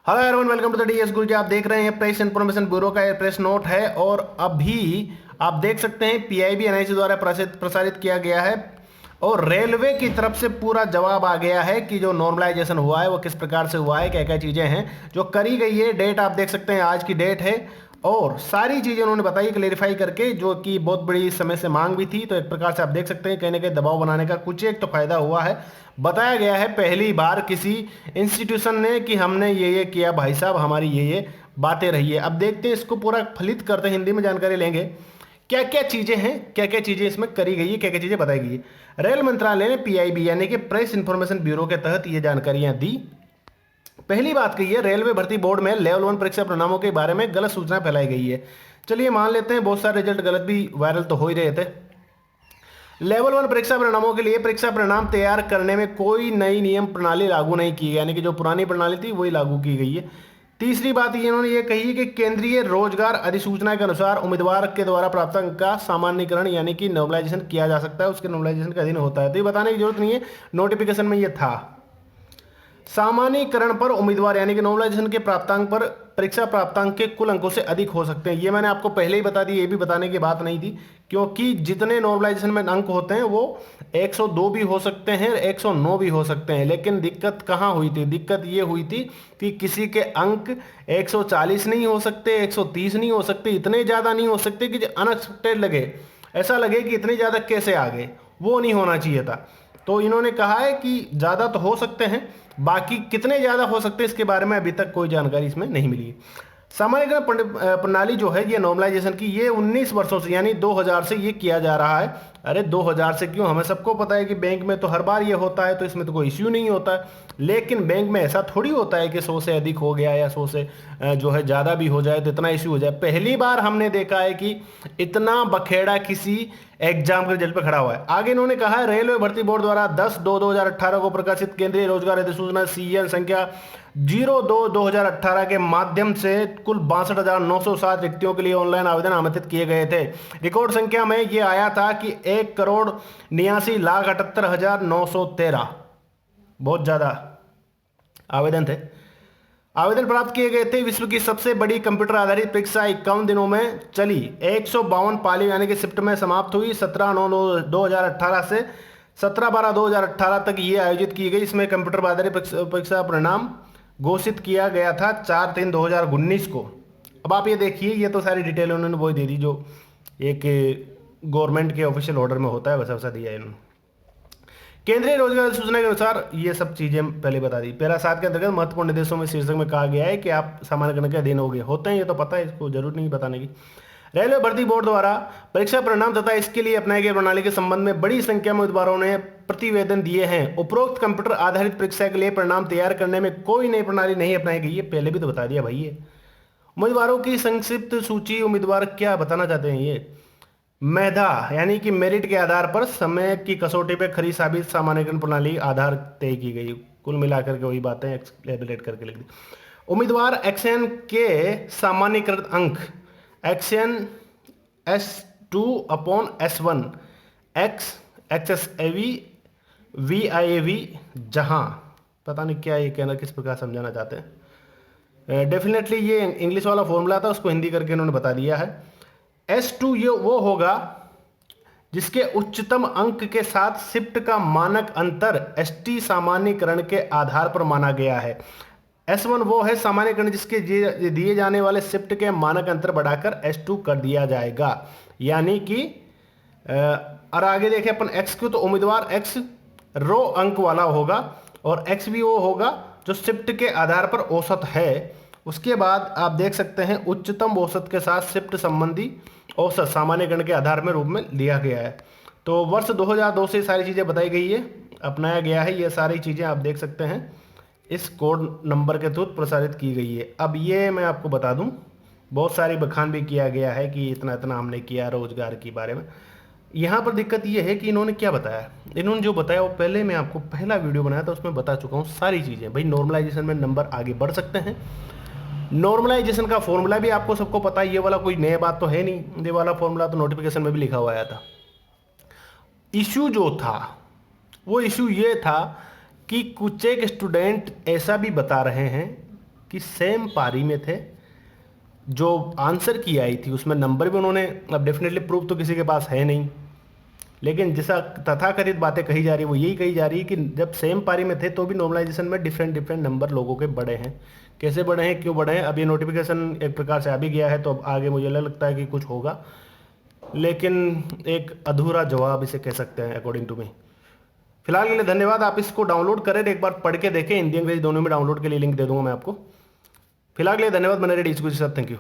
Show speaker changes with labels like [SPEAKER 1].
[SPEAKER 1] Hello everyone, welcome to the DS Guruji. आप देख रहे हैं प्रेस इन्फॉर्मेशन ब्यूरो का प्रेस नोट है और अभी आप देख सकते हैं पीआईबी एनआईसी द्वारा प्रसारित किया गया है और रेलवे की तरफ से पूरा जवाब आ गया है कि जो नॉर्मलाइजेशन हुआ है वो किस प्रकार से हुआ है, क्या क्या चीज़ें हैं जो करी गई है। डेट आप देख सकते हैं, आज की डेट है और सारी चीज़ें उन्होंने बताई क्लेरिफाई करके, जो कि बहुत बड़ी समय से मांग भी थी। तो एक प्रकार से आप देख सकते हैं कहीं ना कहीं दबाव बनाने का कुछ एक तो फायदा हुआ है। बताया गया है पहली बार किसी इंस्टीट्यूशन ने कि हमने ये किया भाई साहब, हमारी ये बातें रही है। अब देखते हैं इसको पूरा फलित करते हैं, हिंदी में जानकारी लेंगे क्या क्या चीज़ें हैं, क्या क्या चीज़ें इसमें करी गई है, क्या क्या चीज़ें बताई गई है। रेल मंत्रालय ने पीआईबी यानी कि प्रेस इंफॉर्मेशन ब्यूरो के तहत ये जानकारियां दी। पहली बात कही है, रेलवे भर्ती बोर्ड में लेवल 1 परीक्षा परिणामों के बारे में गलत सूचना फैलाई गई है। चलिए मान लेते हैं, बहुत सारे रिजल्ट गलत भी वायरल तो हो ही रहे थे। लेवल 1 परीक्षा परिणामों के लिए परीक्षा परिणाम तैयार करने में कोई नई नियम प्रणाली लागू नहीं की गई, यानी कि जो पुरानी प्रणाली थी वही लागू की गई है। तीसरी बात इन्होंने ये कही कि केंद्रीय रोजगार अधिसूचना के अनुसार उम्मीदवार के द्वारा प्राप्त अंक का सामान्यकरण यानी कि नॉर्मलाइजेशन किया जा सकता है, उसके नॉर्मलाइजेशन का अधीन होता है। तो ये बताने की जरूरत नहीं है, नोटिफिकेशन में ये था। सामान्यीकरण पर उम्मीदवार यानी कि नॉर्मलाइजेशन के प्राप्तांक पर परीक्षा प्राप्तांक के कुल अंकों से अधिक हो सकते हैं। ये मैंने आपको पहले ही बता दी, ये भी बताने की बात नहीं थी, क्योंकि जितने नॉर्मलाइजेशन में अंक होते हैं वो 102 भी हो सकते हैं, 109 भी हो सकते हैं। लेकिन दिक्कत कहाँ हुई थी? दिक्कत ये हुई थी कि किसी के अंक 140 नहीं हो सकते, 130 नहीं हो सकते, इतने ज़्यादा नहीं हो सकते कि जो अनएक्सपेक्टेड लगे, ऐसा लगे कि इतने ज़्यादा कैसे आ गए, वो नहीं होना चाहिए था। तो इन्होंने कहा है कि ज़्यादा तो हो सकते हैं, बाकी कितने ज़्यादा हो सकते हैं इसके बारे में अभी तक कोई जानकारी इसमें नहीं मिली। सामान्यीकरण प्रणाली जो है ये नॉर्मलाइजेशन की, ये 19 वर्षों से यानी 2000 से ये किया जा रहा है। अरे 2000 से क्यों, हमें सबको पता है कि बैंक में तो हर बार ये होता है, तो इसमें तो कोई इश्यू नहीं होता है। लेकिन बैंक में ऐसा थोड़ी होता है कि 100 से अधिक हो गया या 100 से जो है ज़्यादा भी हो जाए तो इतना इश्यू हो जाए। पहली बार हमने देखा है कि इतना बखेड़ा किसी एग्जाम के रिजल्ट पर खड़ा हुआ है। आगे इन्होंने कहा है, रेलवे भर्ती बोर्ड द्वारा 10/2/2018 को प्रकाशित केंद्रीय रोजगार अधिसूचना CN संख्या 02/2018 के माध्यम से कुल 62,907 रिक्तियों के लिए ऑनलाइन आवेदन आमंत्रित किए गए थे। रिकॉर्ड संख्या में ये आया था कि 1,89,78,913, बहुत ज़्यादा आवेदन थे। आवेदन प्राप्त किए गए थे। विश्व की सबसे बड़ी कंप्यूटर आधारित परीक्षा 51 दिनों में चली। 152 पाली यानी कि शिफ्ट में समाप्त हुई। 17/9/2018 से 17/12/2018 तक ये आयोजित की गई। इसमें कंप्यूटर आधारित परीक्षा परिणाम घोषित किया गया था 4/3/2019 को। अब आप ये देखिए, ये तो सारी डिटेल उन्होंने वही दे दी जो एक गवर्नमेंट के ऑफिशियल ऑर्डर में होता है, वैसा वैसा दिया है इन्होंने। केंद्रीय रोजगार सूचना के अनुसार ये सब चीजें पहले बता दी। पैरा 7 के अंतर्गत महत्वपूर्ण निर्देशों में शीर्षक में कहा गया है कि आप सामान्यकरण के अधीन हो गए होते हैं, ये तो पता है, इसको जरूरत नहीं बताने की। रेलवे भर्ती बोर्ड द्वारा परीक्षा परिणाम तथा इसके लिए अपनाई गई प्रणाली के संबंध में बड़ी संख्या में उम्मीदवारों ने प्रतिवेदन दिए हैं। उपरोक्त कंप्यूटर आधारित परीक्षा के लिए परिणाम तैयार करने में कोई नई प्रणाली नहीं अपनाई गई है, पहले भी तो बता दिया भाई। ये उम्मीदवारों की संक्षिप्त सूची, उम्मीदवार क्या बताना चाहते हैं? ये मेधा यानी कि मेरिट के आधार पर समय की कसौटी पर खरी साबित सामान्यकरण प्रणाली आधार तय की गई। कुल मिलाकर के वही बातें एक्सप्लेट करके लिख दी। उम्मीदवार एक्सएन के सामान्यकृत अंक xn S2/S1 x XSAV VIAV, जहां पता नहीं क्या ये कहना, किस प्रकार समझाना चाहते हैं। डेफिनेटली ये इंग्लिश वाला फॉर्मूला था, उसको हिंदी करके इन्होंने बता दिया है। S2 ये वो होगा जिसके उच्चतम अंक के साथ शिफ्ट का मानक अंतर ST सामान्यकरण के आधार पर माना गया है। S1 वो है सामान्यकरण जिसके दिए जाने वाले शिफ्ट के मानक अंतर बढ़ाकर S2 कर दिया जाएगा, यानी कि और आगे देखें अपन X को, तो उम्मीदवार X रो अंक वाला होगा और X भी वो होगा जो शिफ्ट के आधार पर औसत है। उसके बाद आप देख सकते हैं उच्चतम औसत के साथ शिफ्ट संबंधी औसत सामान्यकरण के आधार में रूप में लिया गया है। तो वर्ष 2002 से सारी चीज़ें बताई गई है, अपनाया गया है। ये सारी चीज़ें आप देख सकते हैं इस कोड नंबर के थ्रू प्रसारित की गई है। अब ये मैं आपको बता दूं, बहुत सारी बखान भी किया गया है कि इतना इतना हमने किया रोजगार के बारे में। यहाँ पर दिक्कत ये है कि इन्होंने क्या बताया, इन्होंने जो बताया वो पहले मैं आपको पहला वीडियो बनाया था उसमें बता चुका हूँ सारी चीज़ें। भाई नॉर्मलाइजेशन में नंबर आगे बढ़ सकते हैं। नॉर्मलाइजेशन का फॉर्मूला भी आपको सबको पता है, ये वाला कोई नया बात तो है नहीं, ये वाला फॉर्मूला तो नोटिफिकेशन में भी लिखा हुआ आया था। इशू जो था वो इशू ये था कि कुछ एक स्टूडेंट ऐसा भी बता रहे हैं कि सेम पारी में थे, जो आंसर की आई थी उसमें नंबर भी उन्होंने, अब डेफिनेटली प्रूफ तो किसी के पास है नहीं, लेकिन जैसा तथाकथित बातें कही जा रही है वो यही कही जा रही है कि जब सेम पारी में थे तो भी नॉर्मलाइजेशन में डिफरेंट डिफरेंट नंबर लोगों के बढ़े हैं। कैसे बढ़े हैं, क्यों बढ़े हैं, अब ये नोटिफिकेशन एक प्रकार से आ भी गया है, तो अब आगे मुझे लगता है कि कुछ होगा, लेकिन एक अधूरा जवाब इसे कह सकते हैं अकॉर्डिंग टू मी। फिलहाल के लिए धन्यवाद। आप इसको डाउनलोड करें, एक बार पढ़ के देखें, हिंदी अंग्रेजी दोनों में डाउनलोड के लिए लिंक दे दूंगा मैं आपको। फिलहाल के लिए धन्यवाद। बने रहिए DHQ के साथ। Thank you.